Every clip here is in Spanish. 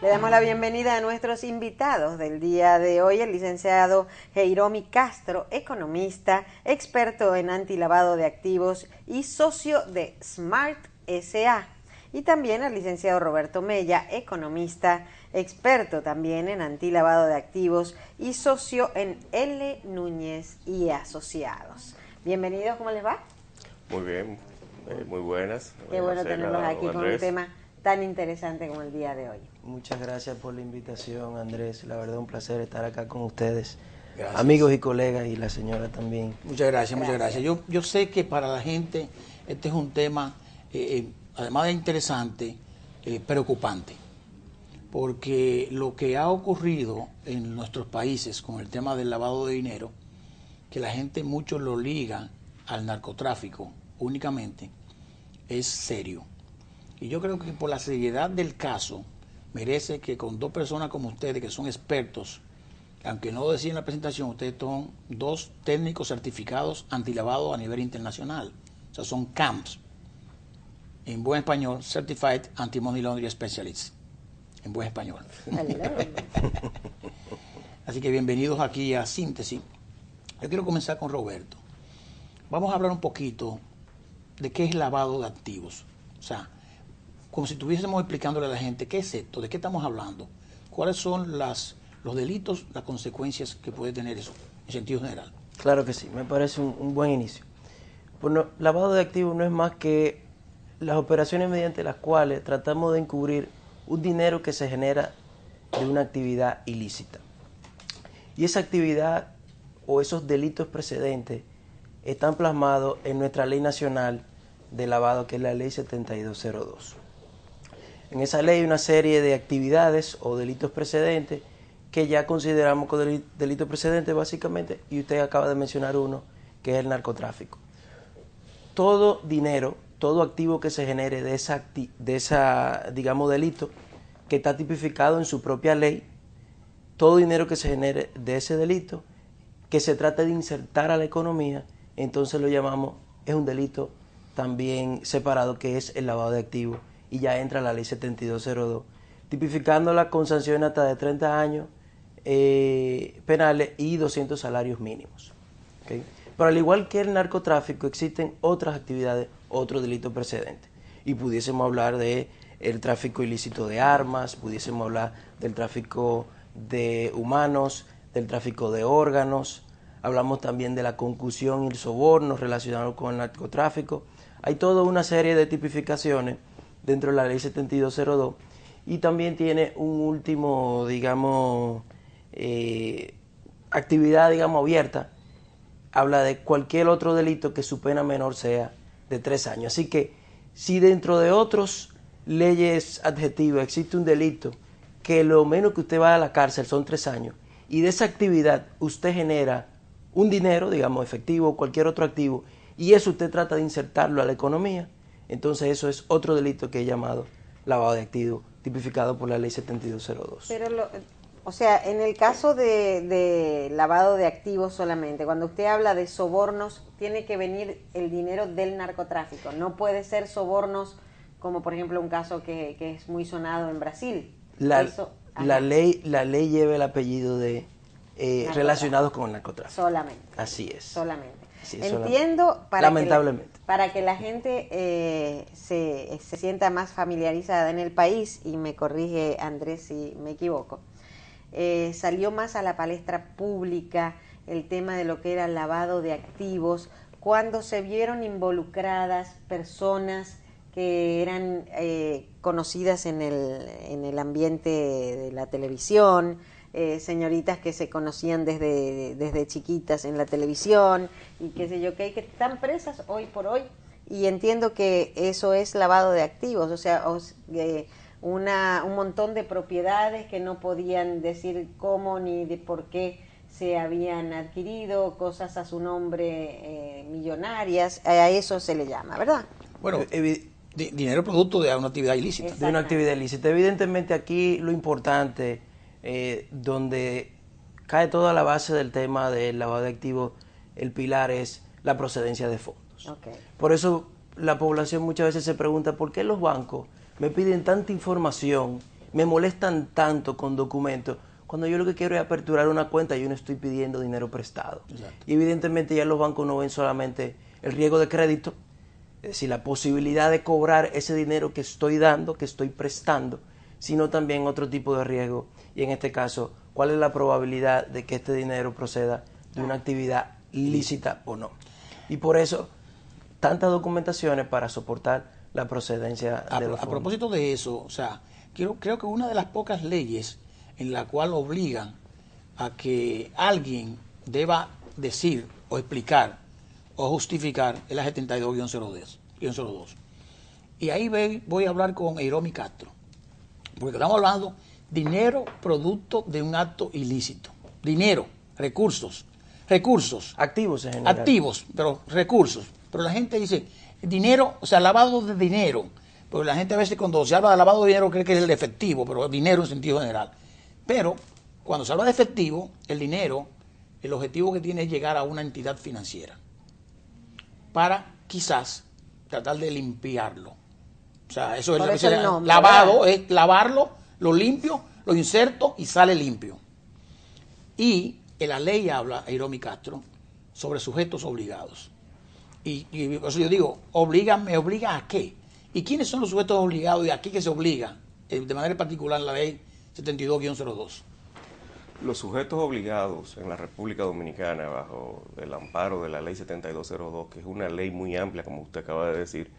Le damos la bienvenida a nuestros invitados del día de hoy, el licenciado Jairomi Castro, economista, experto en antilavado de activos y socio de Smart S.A. Y también al licenciado Roberto Mella, economista, experto también en antilavado de activos y socio en L. Núñez y Asociados. Bienvenidos, ¿cómo les va? Muy bien, muy buenas. Qué bueno Marcela, tenerlos aquí con un Andrés. tema tan interesante como el día de hoy. Muchas gracias por la invitación, Andrés. La verdad, un placer estar acá con ustedes. Gracias. Amigos y colegas, y la señora también. Muchas gracias. Yo sé que para la gente este es un tema, además de interesante, preocupante. Porque lo que ha ocurrido en nuestros países con el tema del lavado de dinero, que la gente mucho lo liga al narcotráfico únicamente, es serio. Y yo creo que por la seriedad del caso, merece que con dos personas como ustedes, que son expertos, aunque no lo decía en la presentación, ustedes son dos técnicos certificados antilavado a nivel internacional. O sea, son CAMS. En buen español, Certified Anti-Money Laundering Specialists. En buen español. Así que bienvenidos aquí a Síntesis. Yo quiero comenzar con Roberto. Vamos a hablar un poquito de qué es lavado de activos. O sea, como si estuviésemos explicándole a la gente qué es esto, de qué estamos hablando, cuáles son los delitos, las consecuencias que puede tener eso, en sentido general. Claro que sí, me parece un buen inicio. Bueno, lavado de activos no es más que las operaciones mediante las cuales tratamos de encubrir un dinero que se genera de una actividad ilícita. Y esa actividad o esos delitos precedentes están plasmados en nuestra ley nacional de lavado, que es la ley 7202. En esa ley hay una serie de actividades o delitos precedentes que ya consideramos como delitos precedentes básicamente, y usted acaba de mencionar uno, que es el narcotráfico. Todo dinero, todo activo que se genere de esa digamos, delito, que está tipificado en su propia ley, todo dinero que se genere de ese delito, que se trate de insertar a la economía, entonces lo llamamos, es un delito también separado, que es el lavado de activos, y ya entra la ley 7202, tipificándola con sanciones hasta de 30 años penales y 200 salarios mínimos. ¿Okay? Pero al igual que el narcotráfico, existen otras actividades, otros delitos precedentes, y pudiésemos hablar de el tráfico ilícito de armas, pudiésemos hablar del tráfico de humanos, del tráfico de órganos, hablamos también de la concusión y el soborno relacionado con el narcotráfico. Hay toda una serie de tipificaciones dentro de la ley 7202, y también tiene un último, digamos, actividad, digamos, abierta. Habla de cualquier otro delito que su pena menor sea de 3 años. Así que si dentro de otras leyes adjetivas existe un delito que lo menos que usted va a la cárcel son 3 años, y de esa actividad usted genera un dinero, digamos, efectivo o cualquier otro activo, y eso usted trata de insertarlo a la economía, entonces eso es otro delito que es llamado lavado de activos, tipificado por la ley 7202. Pero, o sea, en el caso de lavado de activos solamente, cuando usted habla de sobornos, tiene que venir el dinero del narcotráfico. No puede ser sobornos como, por ejemplo, un caso que es muy sonado en Brasil. La ley lleva el apellido de relacionados con el narcotráfico. Solamente. Así es. Solamente. Sí, entiendo, lamentablemente. para que la gente se sienta más familiarizada en el país, y me corrige Andrés si me equivoco, salió más a la palestra pública el tema de lo que era lavado de activos, cuando se vieron involucradas personas que eran conocidas en el ambiente de la televisión, señoritas que se conocían desde chiquitas en la televisión y qué sé yo, que están presas hoy por hoy, y entiendo que eso es lavado de activos, o sea, un montón de propiedades que no podían decir cómo ni de por qué se habían adquirido, cosas a su nombre millonarias, a eso se le llama, ¿verdad? Bueno, dinero producto de una actividad ilícita. De una actividad ilícita. Evidentemente aquí lo importante, donde cae toda la base del tema del lavado de activos, el pilar es la procedencia de fondos. Okay. Por eso la población muchas veces se pregunta, ¿por qué los bancos me piden tanta información me molestan tanto con documentos cuando yo lo que quiero es aperturar una cuenta y yo no estoy pidiendo dinero prestado. Exacto. Y evidentemente ya los bancos no ven solamente el riesgo de crédito, es decir, la posibilidad de cobrar ese dinero que estoy dando, que estoy prestando, sino también otro tipo de riesgo. Y en este caso, ¿cuál es la probabilidad de que este dinero proceda de una actividad lícita o no? Y por eso, tantas documentaciones para soportar la procedencia de los fondos. A propósito de eso, o sea, creo que una de las pocas leyes en la cual obligan a que alguien deba decir o explicar o justificar es la 72-02. Y ahí voy a hablar con Eiromi Castro, porque estamos hablando dinero producto de un acto ilícito. Dinero, recursos. Activos en general. Activos, pero recursos. Pero la gente dice, dinero, o sea, lavado de dinero. Porque la gente a veces cuando se habla de lavado de dinero cree que es el efectivo, pero dinero en sentido general. Pero cuando se habla de efectivo, el dinero, el objetivo que tiene es llegar a una entidad financiera para quizás tratar de limpiarlo. O sea, eso Por es eso el nombre, lavado, ¿verdad? es lavarlo, lo limpio, lo inserto y sale limpio. Y en la ley habla, Eiromi Castro, sobre sujetos obligados. Y por eso yo digo, ¿me obliga a qué? ¿Y quiénes son los sujetos obligados y a qué que se obliga? De manera particular la ley 72-02. Los sujetos obligados en la República Dominicana bajo el amparo de la ley 7202, que es una ley muy amplia, como usted acaba de decir,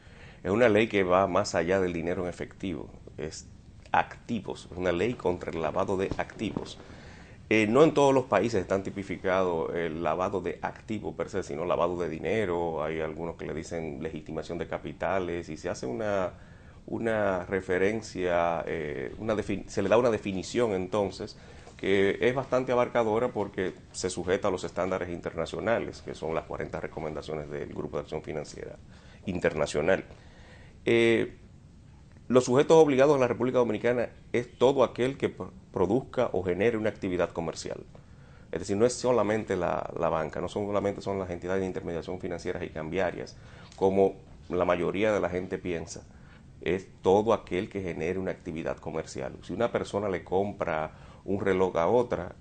es una ley que va más allá del dinero en efectivo, es activos, es una ley contra el lavado de activos. No en todos los países están tipificados el lavado de activo per se, sino lavado de dinero. Hay algunos que le dicen legitimación de capitales y se hace una referencia, se le da una definición entonces que es bastante abarcadora porque se sujeta a los estándares internacionales, que son las 40 recomendaciones del Grupo de Acción Financiera Internacional. Los sujetos obligados en la República Dominicana es todo aquel que produzca o genere una actividad comercial. Es decir, no es solamente la banca, no solamente son las entidades de intermediación financieras y cambiarias, como la mayoría de la gente piensa. Es todo aquel que genere una actividad comercial. Si una persona le compra un reloj a otra,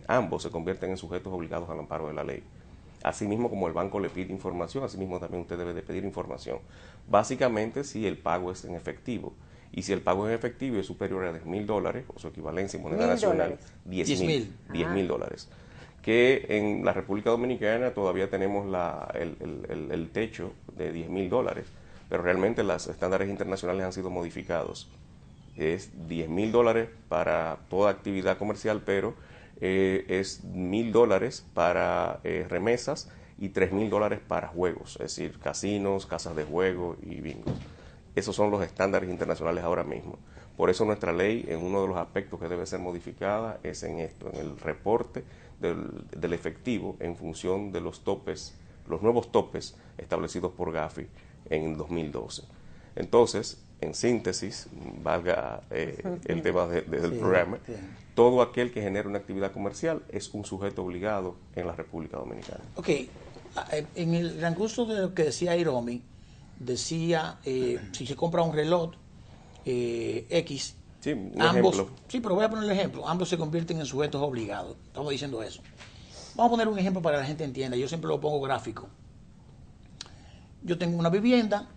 ambos se convierten en sujetos obligados al amparo de la ley. Asimismo, como el banco le pide información, asimismo también usted debe de pedir información. Básicamente, si el pago es en efectivo. Y si el pago es efectivo y es superior a $10,000, o su equivalencia en moneda nacional, $10,000. Que en la República Dominicana todavía tenemos el techo de $10,000, pero realmente los estándares internacionales han sido modificados. Es $10,000 para toda actividad comercial, pero es $1,000 para remesas y $3,000 para juegos, es decir, casinos, casas de juego y bingos. Esos son los estándares internacionales ahora mismo. Por eso nuestra ley, en uno de los aspectos que debe ser modificada, es en esto, en el reporte del efectivo en función de los topes, los nuevos topes establecidos por Gafi en 2012. Entonces, en síntesis, valga el tema del programa, todo aquel que genere una actividad comercial es un sujeto obligado en la República Dominicana. Ok, en el transcurso de lo que decía Eiromi, decía, si se compra un reloj X, Sí, un ambos, ejemplo. sí, pero voy a poner el ejemplo, ambos se convierten en sujetos obligados, estamos diciendo eso. Vamos a poner un ejemplo para que la gente entienda, yo siempre lo pongo gráfico. Yo tengo una vivienda,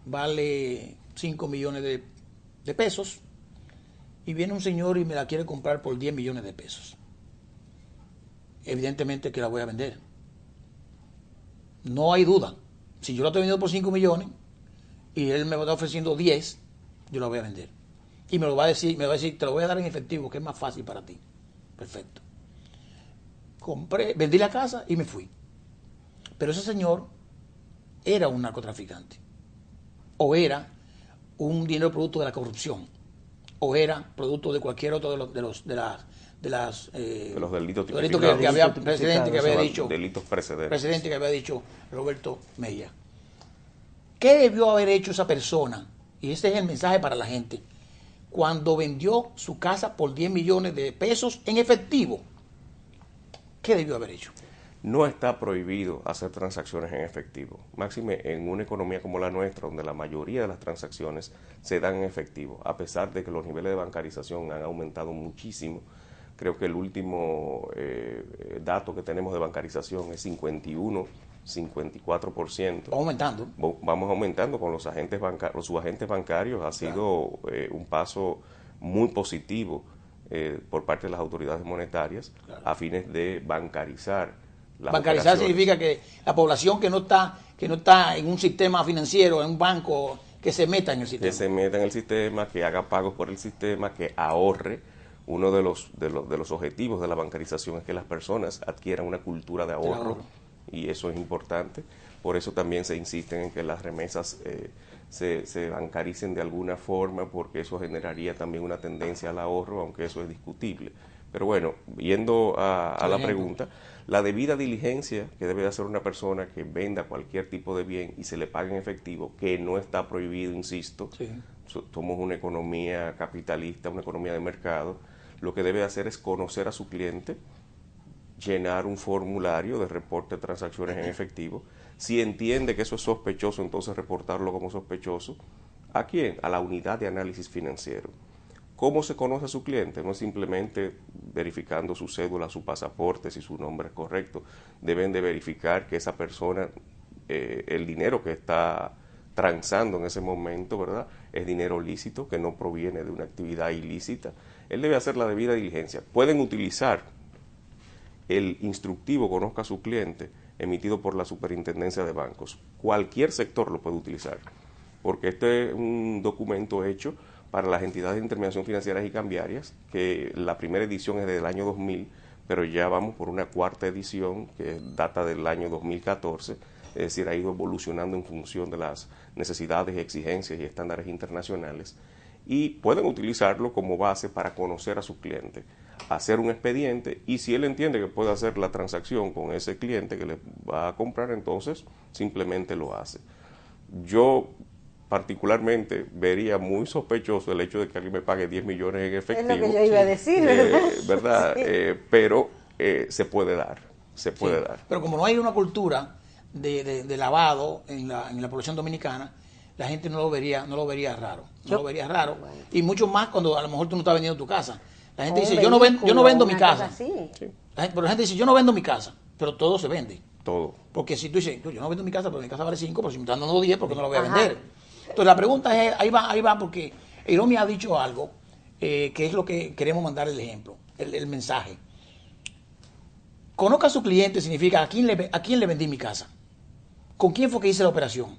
vale 5 millones de pesos, y viene un señor y me la quiere comprar por 10 millones de pesos. Evidentemente que la voy a vender. No hay duda. Si yo la estoy vendiendo por 5 millones y él me está ofreciendo 10, yo la voy a vender. Y me va a decir, te lo voy a dar en efectivo, que es más fácil para ti. Perfecto. Vendí la casa y me fui. Pero ese señor era un narcotraficante. O era un dinero producto de la corrupción. O era producto de cualquier otro de los delitos que había presidente que había dicho. Delitos precedentes. Presidente que había dicho Roberto Mella. ¿Qué debió haber hecho esa persona? Y ese es el mensaje para la gente. Cuando vendió su casa por 10 millones de pesos en efectivo, ¿qué debió haber hecho? No está prohibido hacer transacciones en efectivo, máxime en una economía como la nuestra, donde la mayoría de las transacciones se dan en efectivo, a pesar de que los niveles de bancarización han aumentado muchísimo. Creo que el último dato que tenemos de bancarización es 54%. Vamos aumentando. Vamos aumentando con los subagentes bancarios. Ha sido un paso muy positivo por parte de las autoridades monetarias a fines de bancarizar las Bancarizar operaciones. significa que la población que no está en un sistema financiero, en un banco, que se meta en el sistema. Que se meta en el sistema, que haga pagos por el sistema, que ahorre. Uno de los objetivos de la bancarización es que las personas adquieran una cultura de ahorro, y eso es importante. Por eso también se insiste en que las remesas se bancaricen de alguna forma, porque eso generaría también una tendencia al ahorro, aunque eso es discutible. Pero bueno, yendo a la pregunta, la debida diligencia que debe hacer una persona que venda cualquier tipo de bien y se le pague en efectivo, que no está prohibido, insisto, somos una economía capitalista, una economía de mercado. Lo que debe hacer es conocer a su cliente, llenar un formulario de reporte de transacciones en efectivo. Si entiende que eso es sospechoso, entonces reportarlo como sospechoso. ¿A quién? A la unidad de análisis financiero. ¿Cómo se conoce a su cliente? No es simplemente verificando su cédula, su pasaporte, si su nombre es correcto. Deben de verificar que esa persona, el dinero que está transando en ese momento, ¿verdad?, es dinero lícito, que no proviene de una actividad ilícita. Él debe hacer la debida diligencia. Pueden utilizar el instructivo Conozca a su cliente, emitido por la Superintendencia de Bancos. Cualquier sector lo puede utilizar, porque este es un documento hecho para las entidades de intermediación financieras y cambiarias, que la primera edición es del año 2000, pero ya vamos por una cuarta edición que data del año 2014, es decir, ha ido evolucionando en función de las necesidades, exigencias y estándares internacionales, y pueden utilizarlo como base para conocer a su cliente, hacer un expediente, y si él entiende que puede hacer la transacción con ese cliente que le va a comprar, entonces simplemente lo hace. Yo particularmente vería muy sospechoso el hecho de que alguien me pague 10 millones en efectivo. Es lo que yo iba a decir, ¿verdad? ¿Verdad? Sí. Pero se puede dar, dar. Pero como no hay una cultura de lavado en la población dominicana, la gente no lo vería raro. Lo vería raro. Bueno. Y mucho más cuando a lo mejor tú no estás vendiendo tu casa. La gente dice, yo no vendo mi casa. Sí. Pero la gente dice, yo no vendo mi casa, pero todo se vende. Todo. Porque si tú dices, yo no vendo mi casa, pero mi casa vale 5, pero si me están dando 10, ¿por qué no lo voy a vender? Entonces la pregunta es, ahí va, porque Iromi ha dicho algo, que es lo que queremos mandar el ejemplo, el mensaje. Conozca a su cliente significa a quién le vendí mi casa, con quién fue que hice la operación.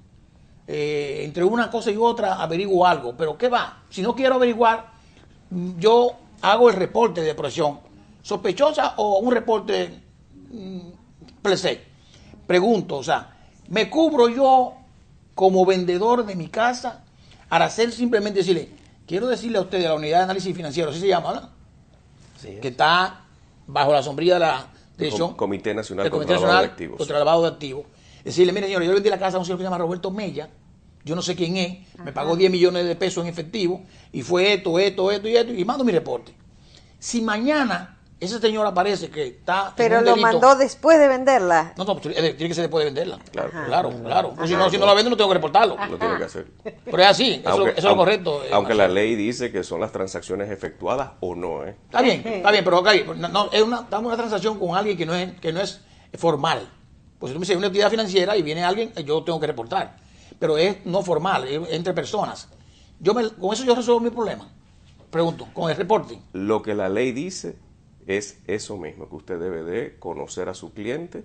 Entre una cosa y otra averiguo algo, pero ¿qué va? Si no quiero averiguar, yo hago el reporte de operación sospechosa o un reporte plese. Pregunto, o sea, ¿me cubro yo como vendedor de mi casa al hacer simplemente decirle, quiero decirle a usted de la unidad de análisis financiero, así se llama, ¿verdad? Sí, que está bajo la sombrilla de la dirección Comité Nacional contra el Lavado de Activos. Contra el lavado de activos. Decirle, mire señor, yo le vendí la casa a un señor que se llama Roberto Mella, yo no sé quién es, me pagó 10 millones de pesos en efectivo y fue esto, y mando mi reporte. Si mañana ese señor aparece que está pero lo mandó después de venderla. No, tiene que ser después de venderla. Claro. Si no la vendo no tengo que reportarlo. Lo tiene que hacer. Pero es así, eso es lo correcto. Aunque la ley dice que son las transacciones efectuadas o no, ¿eh? Está bien, pero damos una transacción con alguien que no es formal. Pues si tú me dices una actividad financiera y viene alguien, yo tengo que reportar. Pero es no formal, es entre personas. Con eso yo resuelvo mi problema. Pregunto, con el reporting. Lo que la ley dice es eso mismo, que usted debe de conocer a su cliente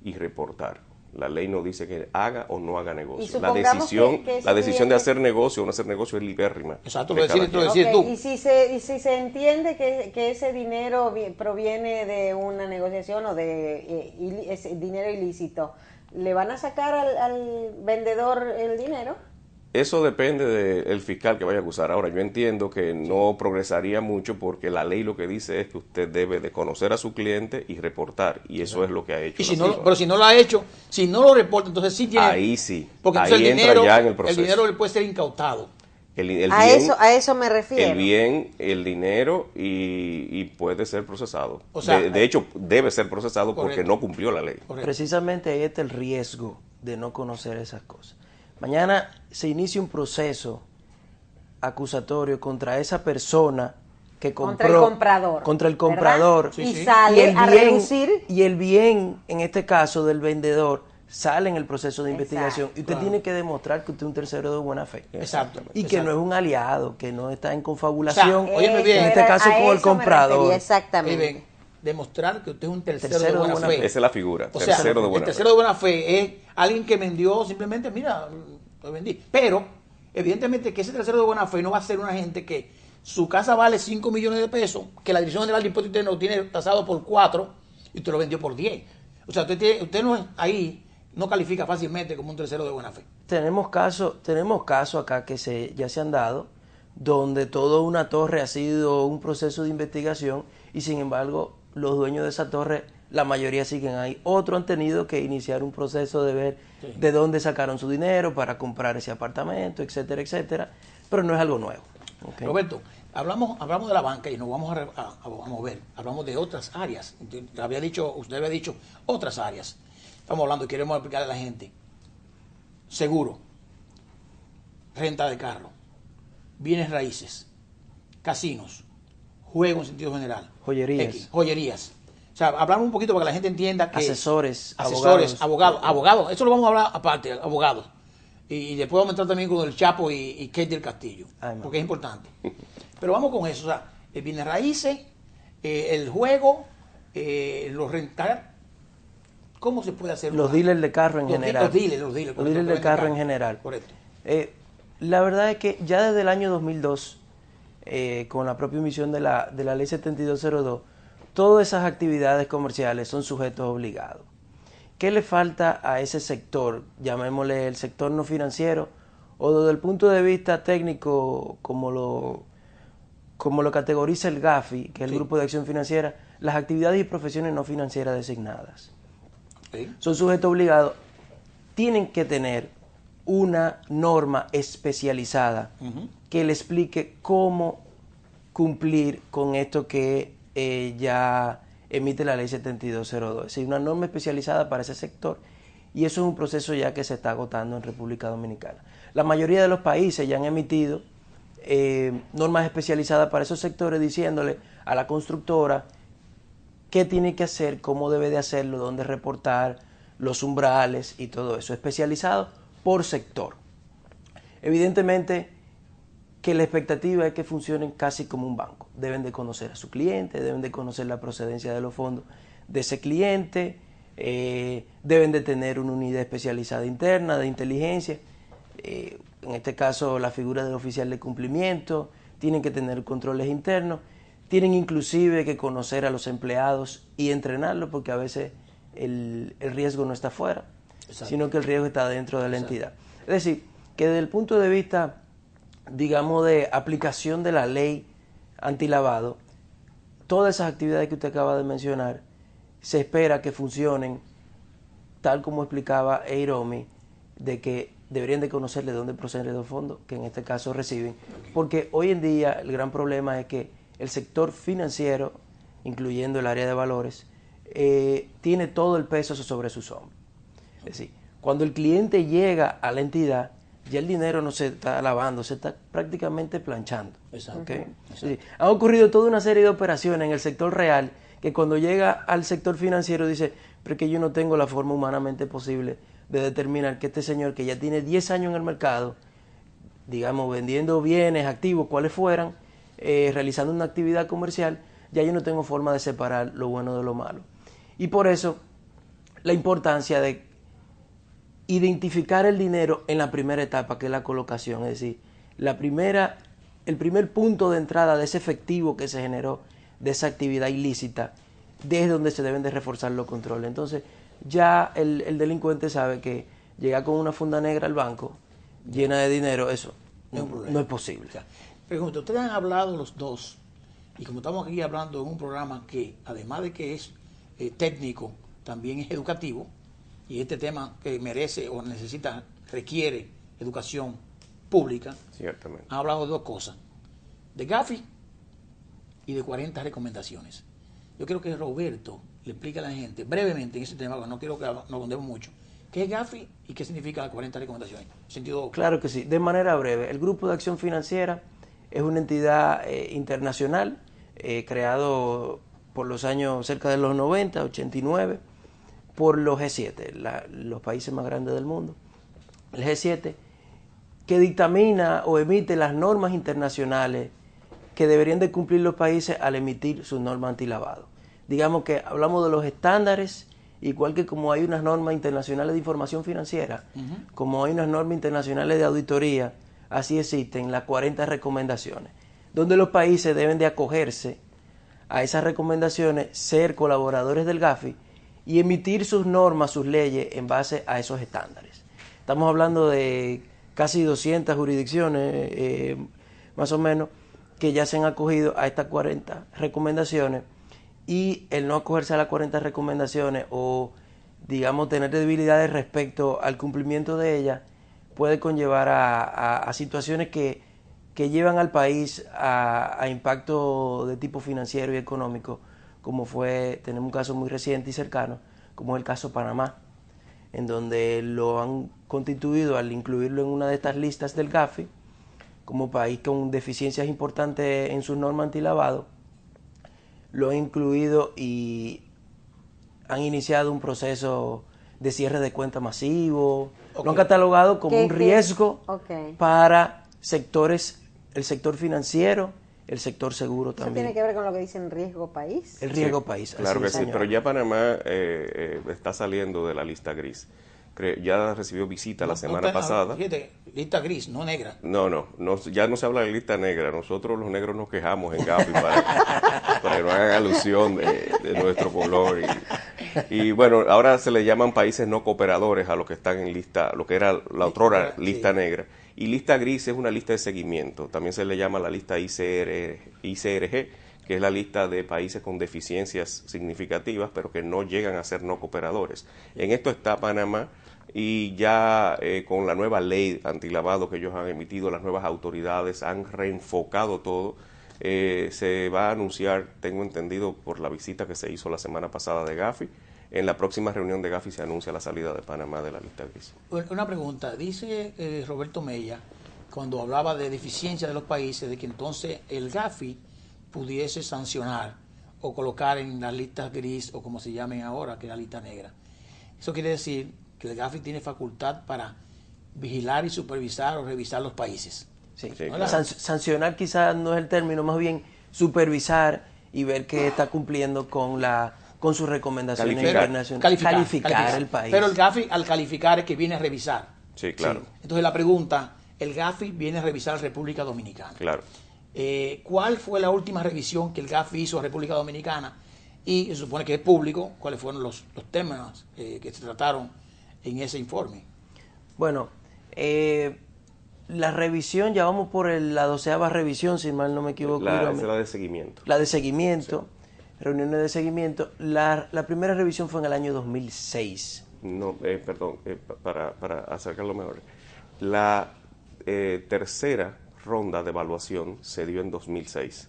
y reportar. La ley no dice que haga o no haga negocio. La decisión de hacer negocio o no hacer negocio es libérrima. Exacto, lo decides tú. Y si se entiende que ese dinero proviene de una negociación o de ese dinero ilícito, ¿le van a sacar al vendedor el dinero? Eso depende del fiscal que vaya a acusar. Ahora, yo entiendo que no progresaría mucho porque la ley lo que dice es que usted debe de conocer a su cliente y reportar, y eso es lo que ha hecho. Pero si no lo ha hecho, si no lo reporta, entonces sí tiene... Ahí sí, porque ahí entra ya en el proceso. El dinero le puede ser incautado. A eso me refiero. El bien, el dinero y puede ser procesado. O sea, de hecho, debe ser procesado porque correcto. no cumplió la ley. Correcto. Precisamente ahí está el riesgo de no conocer esas cosas. Mañana se inicia un proceso acusatorio contra esa persona que compró. Contra el comprador. Contra el comprador. ¿Verdad? Y sale a reducir. Y el bien, en este caso, del vendedor, sale en el proceso de investigación. Y usted Claro. tiene que demostrar que usted es un tercero de buena fe. Exacto. Y que exacto. no es un aliado, que no está en confabulación, O sea, óyeme bien. en este Era- caso a con el eso me comprador. refería, exactamente. Ven, demostrar que usted es un tercero de buena fe. Esa es la figura, O sea, tercero de el buena tercero fe. de buena fe es alguien que vendió simplemente, mira, lo vendí. Pero, evidentemente, que ese tercero de buena fe no va a ser una gente que su casa vale 5 millones de pesos, que la Dirección General de Impuestos Internos lo tiene tasado por 4 y usted lo vendió por 10. O sea, usted no es ahí, no califica fácilmente como un tercero de buena fe. Tenemos casos acá que ya se han dado, donde toda una torre ha sido un proceso de investigación y sin embargo los dueños de esa torre, la mayoría siguen ahí. Otros han tenido que iniciar un proceso de ver de dónde sacaron su dinero para comprar ese apartamento, etcétera, etcétera, pero no es algo nuevo. ¿Ok? Roberto, hablamos de la banca y nos vamos a mover. Hablamos de otras áreas. Usted había dicho otras áreas. Estamos hablando y queremos explicarle a la gente. Seguro, renta de carro, bienes raíces, casinos, juegos en sentido general. Joyerías. Joyerías. O sea, hablamos un poquito para que la gente entienda que... Asesores, abogados. Eso lo vamos a hablar aparte, abogados. Y después vamos a entrar también con el Chapo y Kate del Castillo, porque es importante. Pero vamos con eso, o sea, el bienes raíces, el juego, los rentar, ¿cómo se puede hacer? Los dealers de carro en general. Los dealers. Los correcto, dealers de carro en general. Correcto. La verdad es que ya desde el año 2002, con la propia emisión de la ley 7202, todas esas actividades comerciales son sujetos obligados. ¿Qué le falta a ese sector, llamémosle el sector no financiero, o desde el punto de vista técnico, como lo categoriza el GAFI, que es el Grupo de Acción Financiera, las actividades y profesiones no financieras designadas? Sí. Son sujetos obligados, tienen que tener una norma especializada que le explique cómo cumplir con esto que ya emite la ley 7202. Es decir, una norma especializada para ese sector, y eso es un proceso ya que se está agotando en República Dominicana. La mayoría de los países ya han emitido normas especializadas para esos sectores, diciéndole a la constructora qué tiene que hacer, cómo debe de hacerlo, dónde reportar, los umbrales y todo eso, especializado por sector. Evidentemente que la expectativa es que funcionen casi como un banco. Deben de conocer a su cliente, deben de conocer la procedencia de los fondos de ese cliente, deben de tener una unidad especializada interna de inteligencia, en este caso la figura del oficial de cumplimiento, tienen que tener controles internos, tienen inclusive que conocer a los empleados y entrenarlos, porque a veces el riesgo no está afuera, sino que el riesgo está dentro de la entidad. Es decir, que desde el punto de vista, digamos, de aplicación de la ley antilavado, todas esas actividades que usted acaba de mencionar, se espera que funcionen tal como explicaba Eiromi, de que deberían de conocer de dónde proceden los fondos que en este caso reciben, porque hoy en día el gran problema es que el sector financiero, incluyendo el área de valores, tiene todo el peso sobre sus hombros. Es decir, cuando el cliente llega a la entidad, ya el dinero no se está lavando, se está prácticamente planchando. Exacto. ¿Okay? Sí. Ha ocurrido toda una serie de operaciones en el sector real que cuando llega al sector financiero dice, pero es que yo no tengo la forma humanamente posible de determinar que este señor que ya tiene 10 años en el mercado, digamos, vendiendo bienes, activos, cuales fueran, realizando una actividad comercial, ya yo no tengo forma de separar lo bueno de lo malo. Y por eso la importancia de identificar el dinero en la primera etapa, que es la colocación, es decir, el primer punto de entrada de ese efectivo que se generó de esa actividad ilícita, desde donde se deben de reforzar los controles. Entonces, ya el delincuente sabe que llegar con una funda negra al banco llena de dinero, eso no es posible. O sea, pregunto, ustedes han hablado los dos, y como estamos aquí hablando en un programa que, además de que es técnico, también es educativo, y este tema que merece o necesita, requiere educación pública, Ciertamente. ha hablado de dos cosas, de Gafi y de 40 recomendaciones. Yo quiero que Roberto le explique a la gente brevemente en ese tema, porque no quiero que nos abundemos mucho, qué es Gafi y qué significa las 40 recomendaciones. Sentido... Claro que sí, de manera breve. El Grupo de Acción Financiera es una entidad internacional creado por los años cerca de los 90, 89, por los G7, los países más grandes del mundo. El G7 que dictamina o emite las normas internacionales que deberían de cumplir los países al emitir sus normas antilavado. Digamos que hablamos de los estándares, igual que como hay unas normas internacionales de información financiera, como hay unas normas internacionales de auditoría, así existen las 40 recomendaciones, donde los países deben de acogerse a esas recomendaciones, ser colaboradores del Gafi y emitir sus normas, sus leyes en base a esos estándares. Estamos hablando de casi 200 jurisdicciones, más o menos, que ya se han acogido a estas 40 recomendaciones, y el no acogerse a las 40 recomendaciones o, digamos, tener debilidades respecto al cumplimiento de ellas puede conllevar a situaciones que llevan al país a impacto de tipo financiero y económico, como tenemos un caso muy reciente y cercano, como es el caso Panamá, en donde lo han constituido al incluirlo en una de estas listas del Gafi, como país con deficiencias importantes en sus normas antilavado, lo han incluido y han iniciado un proceso de cierre de cuenta masivo. Lo han catalogado como un riesgo para sectores, el sector financiero, el sector seguro también. ¿Eso tiene que ver con lo que dicen riesgo país? El riesgo país. Claro que sí, pero ya Panamá está saliendo de la lista gris. Ya recibió visita la semana pasada. Fíjate, lista gris, no negra. No, ya no se habla de lista negra. Nosotros los negros nos quejamos en Gafi para que no hagan alusión de nuestro color. Y bueno, ahora se le llaman países no cooperadores a los que están en lista, lo que era la otrora lista negra. Y lista gris es una lista de seguimiento. También se le llama la lista ICRG, que es la lista de países con deficiencias significativas, pero que no llegan a ser no cooperadores. En esto está Panamá, y ya con la nueva ley antilavado que ellos han emitido, las nuevas autoridades han reenfocado todo. Se va a anunciar, tengo entendido por la visita que se hizo la semana pasada de Gafi, en la próxima reunión de Gafi se anuncia la salida de Panamá de la lista gris. Una pregunta, dice Roberto Mella, cuando hablaba de deficiencia de los países, de que entonces el Gafi pudiese sancionar o colocar en las listas gris, o como se llamen ahora, que es la lista negra. Eso quiere decir que el Gafi tiene facultad para vigilar y supervisar o revisar los países. Sí. Claro. Sancionar quizás no es el término, más bien supervisar y ver que está cumpliendo con sus recomendaciones internacionales. Calificar el país. Pero el Gafi, al calificar, es que viene a revisar. Sí, claro. Sí. Entonces la pregunta, el Gafi viene a revisar a República Dominicana. Claro. ¿Cuál fue la última revisión que el Gafi hizo a República Dominicana? Y se supone que es público. ¿Cuáles fueron los temas que se trataron en ese informe? Bueno, la revisión, ya vamos por la 12ª revisión, si mal no me equivoco. La de seguimiento. La de seguimiento, sí. Reuniones de seguimiento. La primera revisión fue en el año 2006. No, perdón, para acercarlo mejor. La tercera ronda de evaluación se dio en 2006.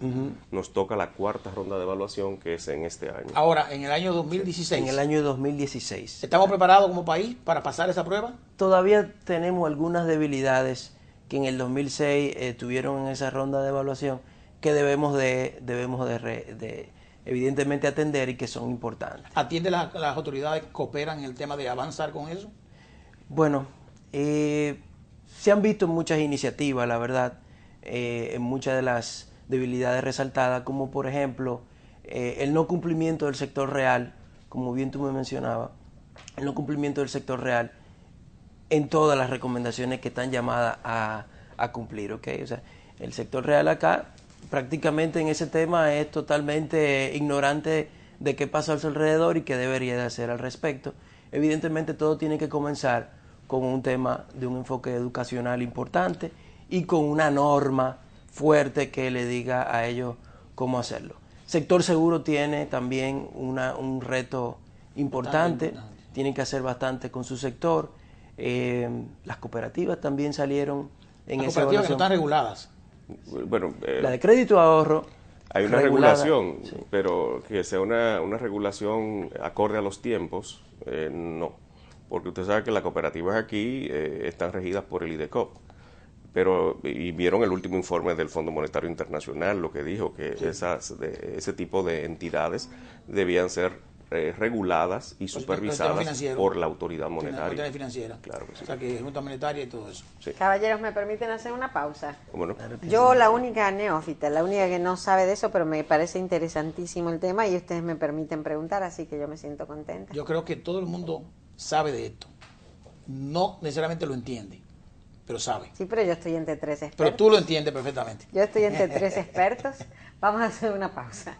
Nos toca la cuarta ronda de evaluación, que es en este año. Ahora, en el año 2016. En el año 2016. ¿Estamos preparados como país para pasar esa prueba? Todavía tenemos algunas debilidades que en el 2006 tuvieron en esa ronda de evaluación que debemos de evidentemente atender y que son importantes. ¿Atiende las autoridades que cooperan en el tema de avanzar con eso? Bueno, se han visto muchas iniciativas, la verdad, en muchas de las debilidades resaltadas, como por ejemplo el no cumplimiento del sector real, como bien tú me mencionabas, el no cumplimiento del sector real en todas las recomendaciones que están llamadas a cumplir, ¿ok? O sea, el sector real acá prácticamente en ese tema es totalmente ignorante de qué pasa a su alrededor y qué debería de hacer al respecto. Evidentemente todo tiene que comenzar con un tema de un enfoque educacional importante y con una norma fuerte que le diga a ellos cómo hacerlo. Sector seguro tiene también un reto importante, tienen que hacer bastante con su sector. Las cooperativas también salieron en Las esa cooperativas que no evaluación. están reguladas. Bueno, La de crédito ahorro. hay una regulada, regulación, sí. pero que sea una regulación acorde a los tiempos, no. Porque usted sabe que las cooperativas aquí están regidas por el IDECOP. Pero, y vieron el último informe del Fondo Monetario Internacional, lo que dijo que ese tipo de entidades debían ser reguladas y supervisadas por la autoridad monetaria. Financiera. Claro que sí. O sea, que Junta Monetaria y todo eso. Sí. Caballeros, ¿me permiten hacer una pausa? ¿Cómo no? Yo, la única neófita, la única que no sabe de eso, pero me parece interesantísimo el tema y ustedes me permiten preguntar, así que yo me siento contenta. Yo creo que todo el mundo sabe de esto. No necesariamente lo entiende, pero sabe. Sí, pero yo estoy entre tres expertos. Pero tú lo entiendes perfectamente. Yo estoy entre tres expertos. Vamos a hacer una pausa.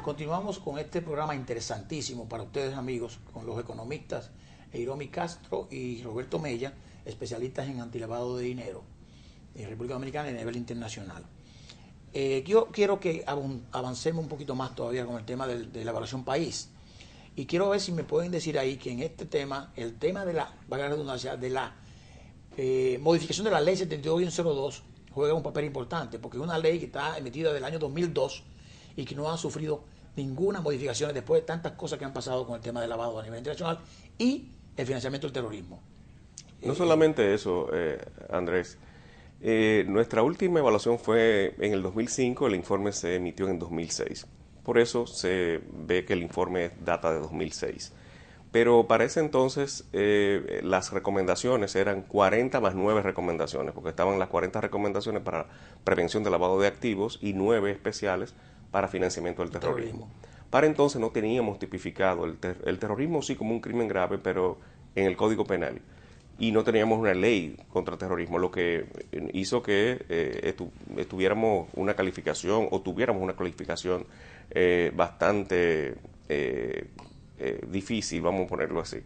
Continuamos con este programa interesantísimo para ustedes, amigos, con los economistas Eiromi Castro y Roberto Mella, especialistas en antilavado de dinero en República Dominicana y a nivel internacional. Yo quiero que avancemos un poquito más todavía con el tema de la evaluación país. Y quiero ver si me pueden decir ahí que en este tema, el tema de la, valga la redundancia, de la modificación de la ley 72-02 juega un papel importante, porque es una ley que está emitida del año 2002 y que no ha sufrido ninguna modificación después de tantas cosas que han pasado con el tema del lavado a nivel internacional y el financiamiento del terrorismo. No solamente eso, Andrés. Nuestra última evaluación fue en el 2005, el informe se emitió en 2006. Por eso se ve que el informe data de 2006. Pero para ese entonces las recomendaciones eran 40 más 9 recomendaciones, porque estaban las 40 recomendaciones para prevención de lavado de activos y 9 especiales para financiamiento del terrorismo. Para entonces no teníamos tipificado el terrorismo sí como un crimen grave, pero en el Código Penal. Y no teníamos una ley contra el terrorismo, lo que hizo que tuviéramos una calificación bastante difícil, vamos a ponerlo así.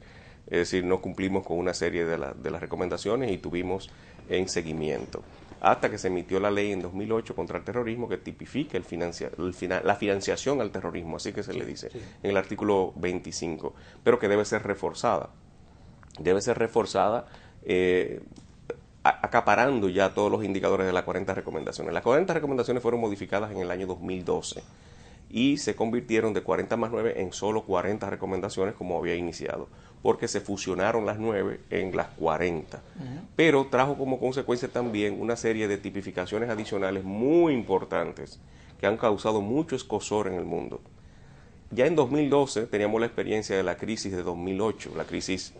Es decir, no cumplimos con una serie de las recomendaciones y tuvimos en seguimiento. Hasta que se emitió la ley en 2008 contra el terrorismo que tipifica la financiación al terrorismo, así que se le dice, en el artículo 25, pero que debe ser reforzada. Debe ser reforzada acaparando ya todos los indicadores de las 40 recomendaciones. Las 40 recomendaciones fueron modificadas en el año 2012 y se convirtieron de 40 más 9 en solo 40 recomendaciones como había iniciado, porque se fusionaron las 9 en las 40. Pero trajo como consecuencia también una serie de tipificaciones adicionales muy importantes que han causado mucho escozor en el mundo. Ya en 2012 teníamos la experiencia de la crisis de 2008, la crisis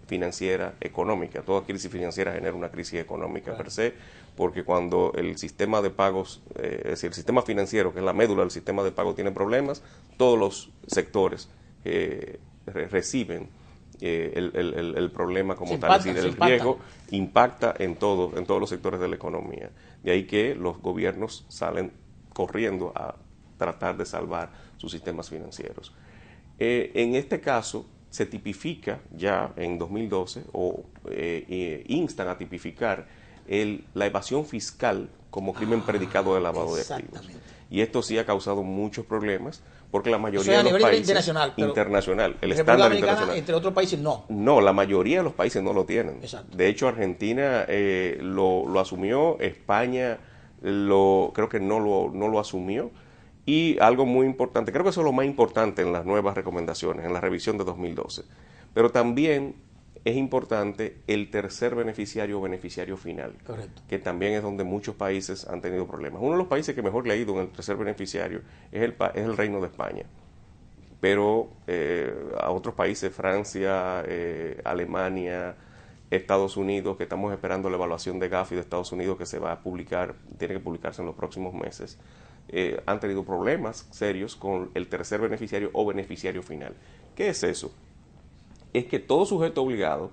financiera económica. Toda crisis financiera genera una crisis económica per se, porque cuando el sistema de pagos, es decir, el sistema financiero, que es la médula del sistema de pago, tiene problemas, todos los sectores reciben el problema como tal. Es decir, el riesgo impacta en todos los sectores de la economía. De ahí que los gobiernos salen corriendo a tratar de salvar sus sistemas financieros. En este caso, se tipifica ya en 2012 o instan a tipificar la evasión fiscal como crimen predicado de lavado de activos. Y esto sí ha causado muchos problemas porque la mayoría de los países internacional, el estándar internacional, entre otros países no. No, la mayoría de los países no lo tienen. Exacto. De hecho, Argentina lo asumió, España creo que no lo asumió. Y algo muy importante, creo que eso es lo más importante en las nuevas recomendaciones, en la revisión de 2012. Pero también es importante el tercer beneficiario o beneficiario final. Correcto. Que también es donde muchos países han tenido problemas. Uno de los países que mejor le ha ido en el tercer beneficiario es el Reino de España. Pero a otros países, Francia, Alemania, Estados Unidos, que estamos esperando la evaluación de Gafi de Estados Unidos que se va a publicar, tiene que publicarse en los próximos meses, han tenido problemas serios con el tercer beneficiario o beneficiario final. ¿Qué es eso? Es que todo sujeto obligado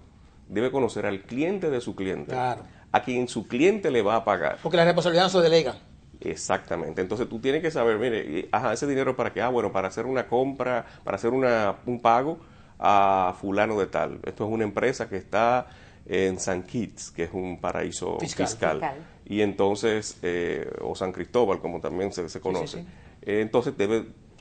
debe conocer al cliente de su cliente, claro, a quien su cliente le va a pagar. Porque la responsabilidad no se delega. Exactamente. Entonces tú tienes que saber, mire, ese dinero para qué, bueno, para hacer una compra, para hacer un pago a fulano de tal. Esto es una empresa que está en San Kitts, que es un paraíso fiscal. Y entonces, o San Cristóbal, como también se conoce. Sí. Entonces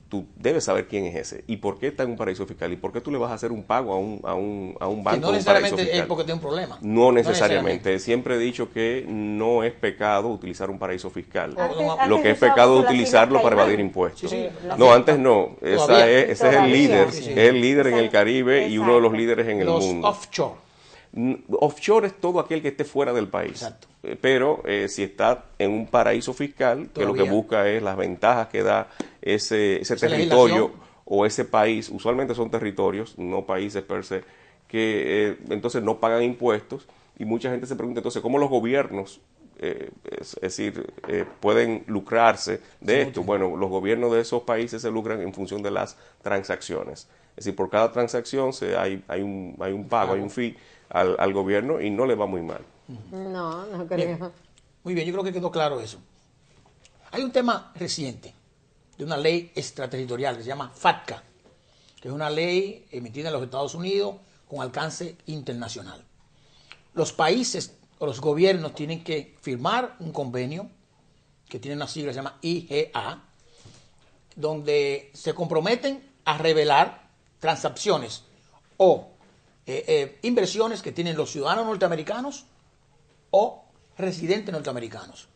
tú debes saber quién es ese y por qué está en un paraíso fiscal y por qué tú le vas a hacer un pago a un banco. Que no necesariamente es porque tiene un problema. No necesariamente. Siempre he dicho que no es pecado utilizar un paraíso fiscal. Lo que es pecado es utilizarlo para evadir impuestos. Sí, no, antes no. Ese es el líder. Sí, sí. Es el líder en el Caribe y uno de los líderes en el mundo. Los offshore. Offshore es todo aquel que esté fuera del país. Exacto. Pero si está en un paraíso fiscal, que lo que busca es las ventajas que da ese territorio o ese país, usualmente son territorios, no países per se, que entonces no pagan impuestos y mucha gente se pregunta entonces cómo los gobiernos es decir, pueden lucrarse de esto. Bueno, los gobiernos de esos países se lucran en función de las transacciones. Es decir, por cada transacción hay un pago, hay un fee al gobierno y no le va muy mal. No creo. Bien. Muy bien, yo creo que quedó claro eso. Hay un tema reciente de una ley extraterritorial que se llama FATCA, que es una ley emitida en los Estados Unidos con alcance internacional. Los países o los gobiernos tienen que firmar un convenio que tiene una sigla que se llama IGA, donde se comprometen a revelar transacciones o inversiones que tienen los ciudadanos norteamericanos o residentes norteamericanos.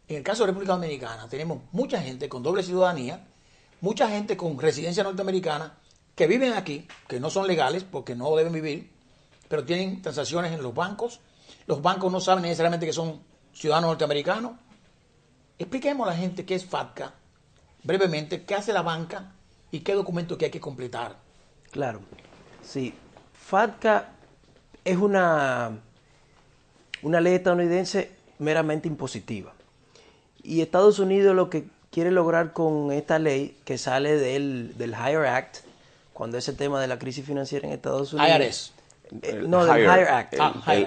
En el caso de República Dominicana tenemos mucha gente con doble ciudadanía, mucha gente con residencia norteamericana que viven aquí, que no son legales porque no deben vivir, pero tienen transacciones en los bancos. Los bancos no saben necesariamente que son ciudadanos norteamericanos. Expliquemos a la gente qué es FATCA, brevemente, qué hace la banca y qué documento que hay que completar. Claro, sí. FATCA es una ley estadounidense meramente impositiva. Y Estados Unidos lo que quiere lograr con esta ley, que sale del HIRE Act, cuando ese tema de la crisis financiera en Estados Unidos... IRS. Del HIRE Act.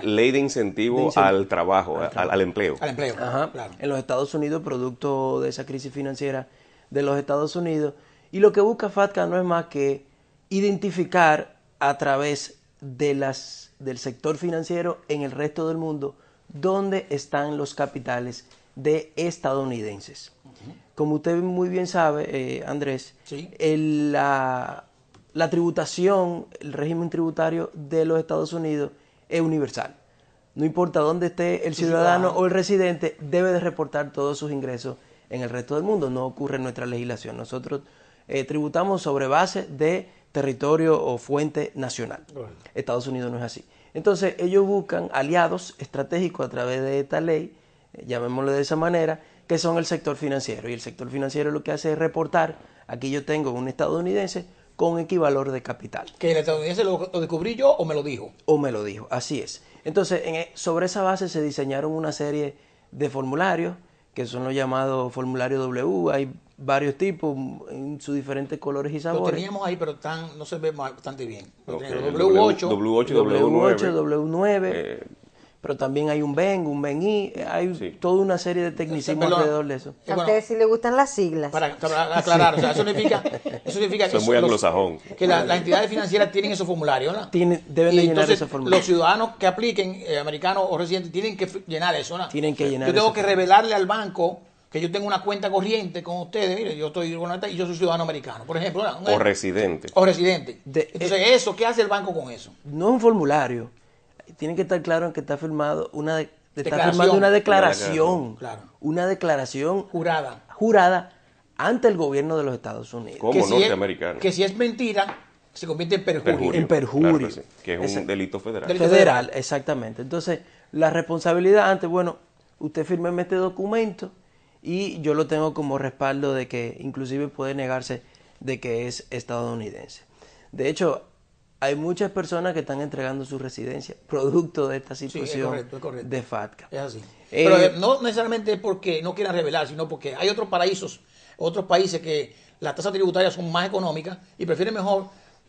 Ley de incentivo al trabajo, al empleo. Al empleo, Ajá. claro. En los Estados Unidos, producto de esa crisis financiera de los Estados Unidos. Y lo que busca FATCA no es más que identificar a través del sector financiero en el resto del mundo dónde están los capitales de estadounidenses. Como usted muy bien sabe, Andrés, Sí. La tributación, el régimen tributario de los Estados Unidos es universal. No importa dónde esté el ciudadano o el residente, debe de reportar todos sus ingresos en el resto del mundo. No ocurre en nuestra legislación. Nosotros tributamos sobre base de territorio o fuente nacional. Estados Unidos no es así. Entonces, ellos buscan aliados estratégicos a través de esta ley, llamémoslo de esa manera, que son el sector financiero. Y el sector financiero lo que hace es reportar, aquí yo tengo un estadounidense con equivalor de capital. ¿Que el estadounidense lo descubrí yo o me lo dijo? O me lo dijo, así es. Entonces, sobre esa base se diseñaron una serie de formularios, que son los llamados formularios W. Hay varios tipos en sus diferentes colores y sabores. Lo teníamos ahí, pero no se ve bastante bien. Okay. W8, W8, W9, pero también hay un BEN, un BEN-I, hay toda una serie de tecnicismos alrededor de eso. A ustedes sí les gustan las siglas. Para aclarar, o sea, eso significa que es muy anglosajón. Que las entidades financieras tienen esos formularios, ¿no? Deben de llenar esos formularios. Los ciudadanos que apliquen, americanos o residentes, tienen que llenar eso, ¿no? Tienen que llenar Yo tengo eso. que revelarle al banco que yo tengo una cuenta corriente con ustedes, mire, yo estoy con esta y yo soy ciudadano americano, por ejemplo, ¿no? O residente. O residente. Entonces, eso, ¿qué hace el banco con eso? No es un formulario. Tienen que estar claros en que está firmado una Declaración. declaración. Claro. Una declaración Jurada. ante el gobierno de los Estados Unidos. Como norteamericano. Que si es mentira, se convierte en perjurio. En perjurio. Claro que, sí, que es un delito federal. Federal, exactamente. Entonces, la responsabilidad antes, bueno, usted fírmeme este documento y yo lo tengo como respaldo de que inclusive puede negarse de que es estadounidense. De hecho, hay muchas personas que están entregando su residencia producto de esta situación es correcto. de FATCA. Es así. Pero no necesariamente porque no quieran revelar, sino porque hay otros paraísos, otros países que las tasas tributarias son más económicas y prefieren mejor,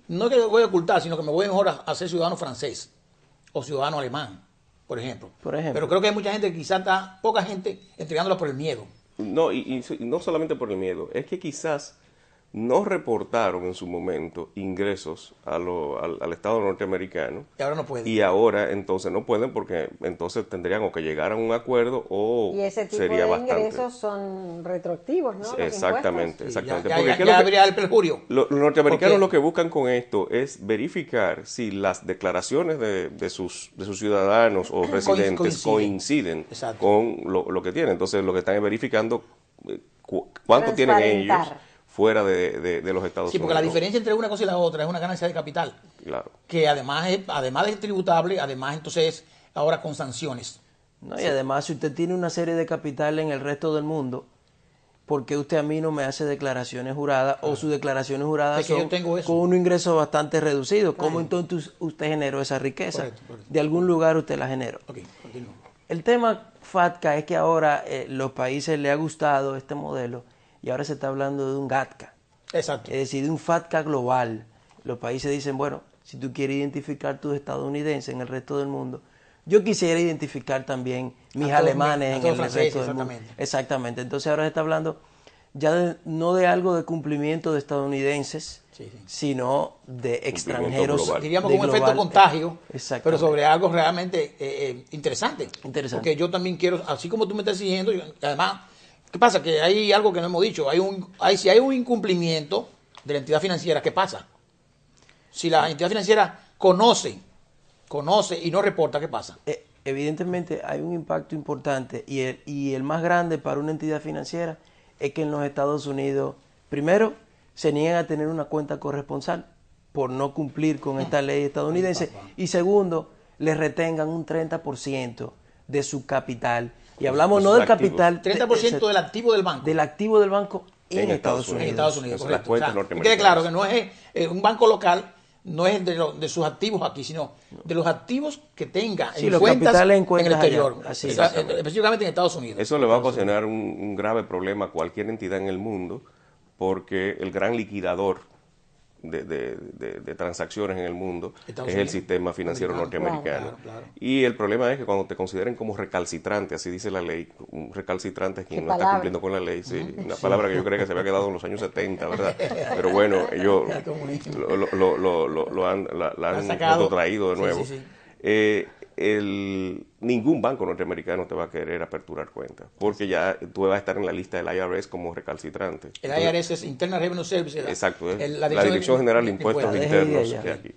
no que me voy a ocultar, sino que me voy mejor a ser ciudadano francés o ciudadano alemán, por ejemplo. Pero creo que hay mucha gente, quizás está poca gente entregándola por el miedo. No, y no solamente por el miedo, es que quizás no reportaron en su momento ingresos al Estado norteamericano. Y ahora no pueden. Y ahora entonces no pueden porque entonces tendrían o que llegar a un acuerdo o Y ese tipo sería de bastante. ingresos son retroactivos, ¿no? Los Exactamente, impuestos. exactamente. Ya, Porque ya, ¿qué es ya lo que- habría el perjurio. Los norteamericanos Porque- lo que buscan con esto es verificar si las declaraciones de sus ciudadanos o residentes coinciden Exacto. con lo que tienen. Entonces lo que están es verificando cuánto tienen ellos Transparentar. fuera de los Estados Sí, porque la Unidos. diferencia entre una cosa y la otra es una ganancia de capital, Claro. que además de tributable, además entonces es ahora con sanciones. ¿No? Y además, si usted tiene una serie de capital en el resto del mundo, ¿por qué usted a mí no me hace declaraciones juradas o sus declaraciones juradas Es que yo son tengo eso. con un ingreso bastante reducido? ¿Cómo entonces usted generó esa riqueza? Correcto. De algún lugar usted la generó. Ok, continúo. El tema FATCA es que ahora los países le ha gustado este modelo y ahora se está hablando de un GATCA, Exacto. es decir, de un FATCA global. Los países dicen, bueno, si tú quieres identificar tus estadounidenses en el resto del mundo, yo quisiera identificar también mis A todos alemanes a en todos el franceses, resto del mundo. exactamente. Exactamente. Entonces ahora se está hablando ya no de algo de cumplimiento de estadounidenses, Sí, sí. sino de extranjeros. global. Diríamos de con un efecto global. contagio, Exactamente. pero sobre algo realmente interesante. Interesante. Porque yo también quiero, así como tú me estás exigiendo, además, ¿qué pasa? Que hay algo que no hemos dicho. Si hay un incumplimiento de la entidad financiera, ¿qué pasa? Si la entidad financiera conoce y no reporta, ¿qué pasa? Evidentemente hay un impacto importante y el más grande para una entidad financiera es que en los Estados Unidos, primero, se niegan a tener una cuenta corresponsal por no cumplir con esta ley estadounidense y segundo, les retengan un 30% de su capital. Y hablamos no sus del activos. capital, 30% del activo del banco. del activo del banco en En Estados Estados Unidos. En Estados Unidos, Esas correcto. las cuentas O sea, norteamericanas. quede claro que no es un banco local, no es de sus activos aquí, sino de los activos que tenga Sí, en los cuentas capitales en el cuentas exterior, allá. Así es. específicamente en Estados Unidos. Eso le va a ocasionar un grave problema a cualquier entidad en el mundo porque el gran liquidador de transacciones en el mundo Estados es el Unidos. sistema financiero Americano, norteamericano. claro. Y el problema es que cuando te consideren como recalcitrante, así dice la ley, un recalcitrante es quien Qué no está palabra. cumpliendo con la ley, sí, una palabra que yo creo que se había quedado en los años 70, ¿verdad? Pero bueno, ellos la han sacado. traído de Sí, nuevo. sí, sí. Ningún banco norteamericano te va a querer aperturar cuentas, porque ya tú vas a estar en la lista del IRS como recalcitrante. El IRS es Internal Revenue Service. Exacto, es el- la Dirección General de Impuestos Impuestos. Internos Deje que de aquí.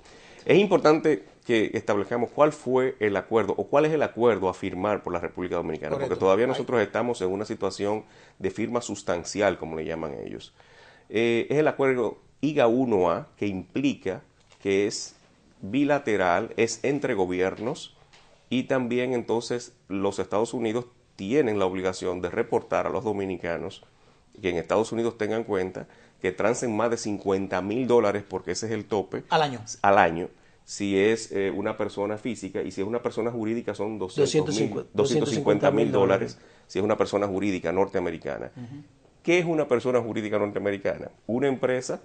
Es importante que establezcamos cuál fue el acuerdo o cuál es el acuerdo a firmar por la República Dominicana, Correcto. porque todavía nosotros estamos en una situación de firma sustancial, como le llaman ellos. Es el acuerdo IGA 1A, que implica que es bilateral, es entre gobiernos y también entonces los Estados Unidos tienen la obligación de reportar a los dominicanos que en Estados Unidos tengan cuenta que transen más de $50,000, porque ese es el tope al año. si es una persona física, y si es una persona jurídica son $250,000 si es una persona jurídica norteamericana. ¿Qué es una persona jurídica norteamericana? Una empresa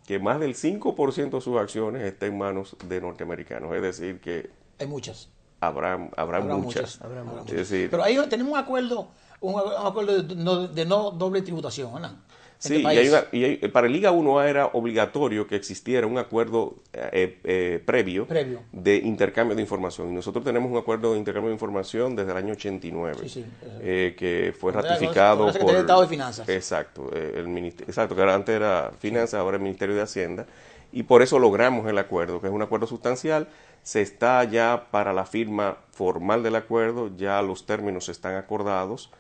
que más del 5% de sus acciones está en manos de norteamericanos, es decir, que Hay muchas. habrá muchas. muchas. Es decir, Pero ahí tenemos un acuerdo de no doble tributación, ¿no? sí, para el IGA 1A era obligatorio que existiera un acuerdo previo de intercambio de información. Y nosotros tenemos un acuerdo de intercambio de información desde el año 89, Sí, que fue Con la ratificado Secretaría de Estado de Finanzas. Exacto, exacto, que antes era Finanzas, ahora el Ministerio de Hacienda. Y por eso logramos el acuerdo, que es un acuerdo sustancial. Se está ya para la firma formal del acuerdo, ya los términos están acordados.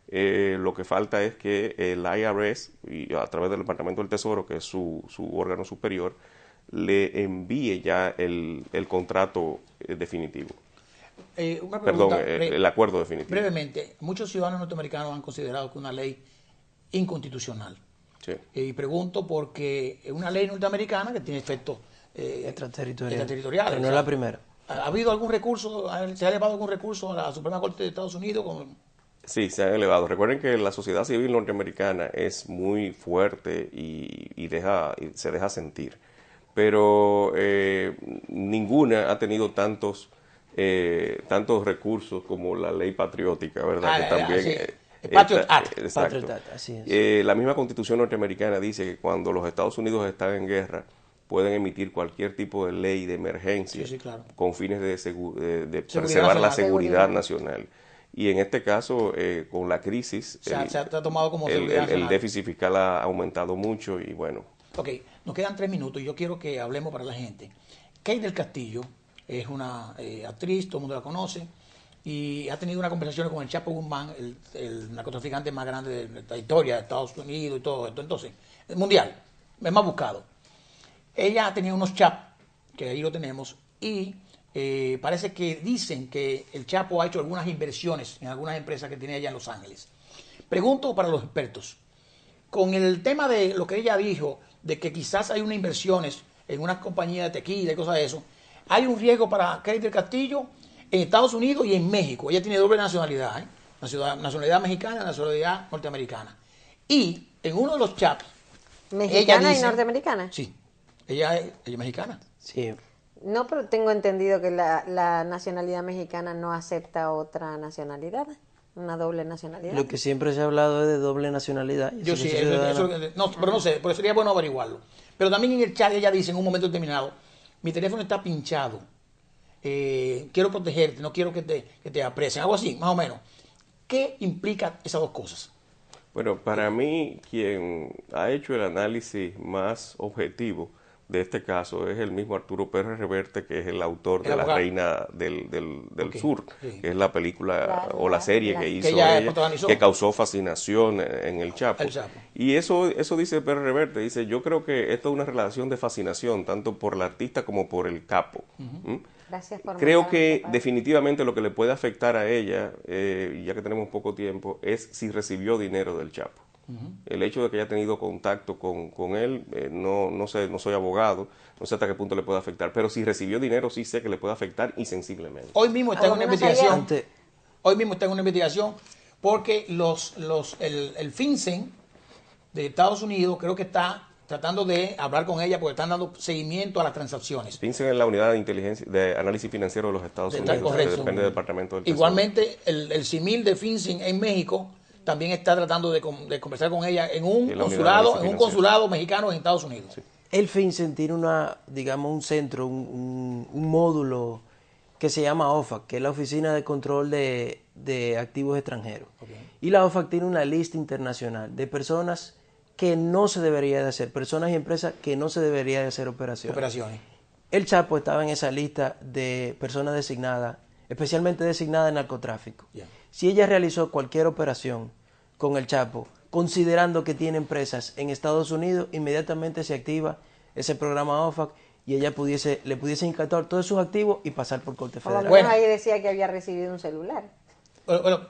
Lo que falta es que el IRS, y a través del Departamento del Tesoro, que es su órgano superior, le envíe ya el contrato definitivo. Una Perdón, pregunta, el acuerdo definitivo. brevemente, muchos ciudadanos norteamericanos han considerado que una ley inconstitucional. Sí. Y pregunto porque es una ley norteamericana que tiene efectos extraterritoriales. Pero no es la primera. ¿Ha habido algún recurso, se ha elevado algún recurso a la Suprema Corte de Estados Unidos? Sí, se han elevado. Recuerden que la sociedad civil norteamericana es muy fuerte y se deja sentir. Pero ninguna ha tenido tantos recursos como la ley patriótica, ¿verdad? Que también Sí. Patriot Act. Exacto. Patriot Act, así es. La misma Constitución norteamericana dice que cuando los Estados Unidos están en guerra, pueden emitir cualquier tipo de ley de emergencia Sí, claro. con fines de preservar nacional. la seguridad nacional. Y en este caso, con la crisis, Se ha tomado como seguridad el nacional. déficit fiscal ha aumentado mucho y bueno. Ok, nos quedan 3 minutos y yo quiero que hablemos para la gente. Kate del Castillo es una actriz, todo el mundo la conoce, y ha tenido una conversación con el Chapo Guzmán, el narcotraficante más grande de la historia de Estados Unidos y todo esto. Entonces, el mundial, es más buscado. Ella ha tenido unos chats, que ahí lo tenemos, y parece que dicen que el Chapo ha hecho algunas inversiones en algunas empresas que tiene ella en Los Ángeles. Pregunto para los expertos, con el tema de lo que ella dijo, de que quizás hay unas inversiones en una compañía de tequila y cosas de eso, hay un riesgo para Kate del Castillo en Estados Unidos y en México. Ella tiene doble nacionalidad, nacionalidad mexicana y nacionalidad norteamericana. Y en uno de los chats, ¿Mexicana dice, y norteamericana? Sí, ella es mexicana. Sí. No, pero tengo entendido que la nacionalidad mexicana no acepta otra nacionalidad, una doble nacionalidad. Lo que siempre se ha hablado es de doble nacionalidad. Yo sí, Ciudadana. no, pero no sé, pero sería bueno averiguarlo. Pero también en el chat ella dice en un momento determinado, mi teléfono está pinchado, quiero protegerte, no quiero que te aprecien, algo así, más o menos. ¿Qué implica esas dos cosas? Bueno, para mí, quien ha hecho el análisis más objetivo de este caso es el mismo Arturo Pérez Reverte, que es el autor de La abogado. Reina del Ok, Sur, sí. que es la película o la La- serie la- que que hizo ella ella, protagonizó. que causó fascinación en el Chapo. El Chapo. Y eso dice Pérez Reverte, dice, yo creo que esto es una relación de fascinación, tanto por la artista como por el capo. ¿Mm? Gracias por Creo mandarme que esta parte. definitivamente lo que le puede afectar a ella, ya que tenemos poco tiempo, es si recibió dinero del Chapo. El hecho de que haya tenido contacto con él, no sé, no soy abogado, no sé hasta qué punto le puede afectar, pero si recibió dinero sí sé que le puede afectar y sensiblemente. Hoy mismo está en Algo una que no sabía. investigación. Ante- Hoy mismo está en una investigación porque el FinCEN de Estados Unidos creo que está tratando de hablar con ella porque están dando seguimiento a las transacciones. Piensen en la unidad de inteligencia, de análisis financiero de los Estados Está Unidos, que correcto. depende del Departamento del Tesoro. Igualmente, el CIMIL de FinCEN en México también está tratando de conversar con ella en un Y la unidad de consulado, análisis en un financiero. consulado mexicano en Estados Unidos. El FinCEN tiene un centro, un módulo que se llama OFAC, que es la Oficina de Control de Activos Extranjeros. Y la OFAC tiene una lista internacional de personas que no se debería de hacer, personas y empresas que no se debería de hacer operaciones. El Chapo estaba en esa lista de personas designadas, especialmente designadas en narcotráfico. Ya. Si ella realizó cualquier operación con el Chapo, considerando que tiene empresas en Estados Unidos, inmediatamente se activa ese programa OFAC y ella le pudiese incautar todos sus activos y pasar por corte Por lo federal. menos Bueno. ahí decía que había recibido un celular. Bueno,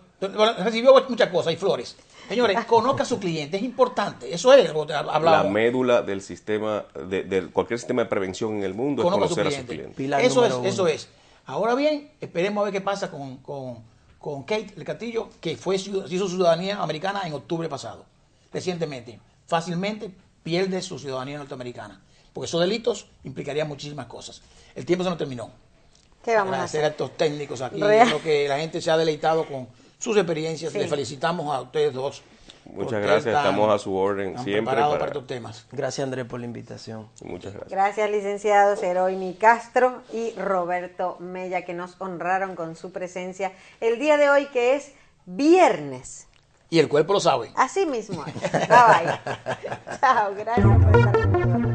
recibió muchas cosas y flores. Señores, conozca a su cliente, es importante. Eso es lo que La hablamos. médula del sistema, de cualquier sistema de prevención en el mundo es Conozca a su conocer a su cliente. cliente. Pilar Eso número es, uno. eso es. Ahora bien, esperemos a ver qué pasa con Kate del Castillo, que hizo ciudadanía americana en octubre pasado, recientemente. Fácilmente pierde su ciudadanía norteamericana, porque esos delitos implicarían muchísimas cosas. El tiempo se nos terminó. ¿Qué vamos a Agradecer a hacer? estos técnicos aquí, Real. lo que la gente se ha deleitado con sus experiencias. Sí. Les felicitamos a ustedes dos. Muchas porque gracias, están estamos a su orden tan siempre preparados para- para estos temas. Gracias, Andrés, por la invitación. Muchas gracias. Gracias, licenciados Heroini Castro y Roberto Mella, que nos honraron con su presencia el día de hoy, que es viernes. Y el cuerpo lo sabe. Así mismo es. Bye bye. Chao, gracias por estar con nosotros.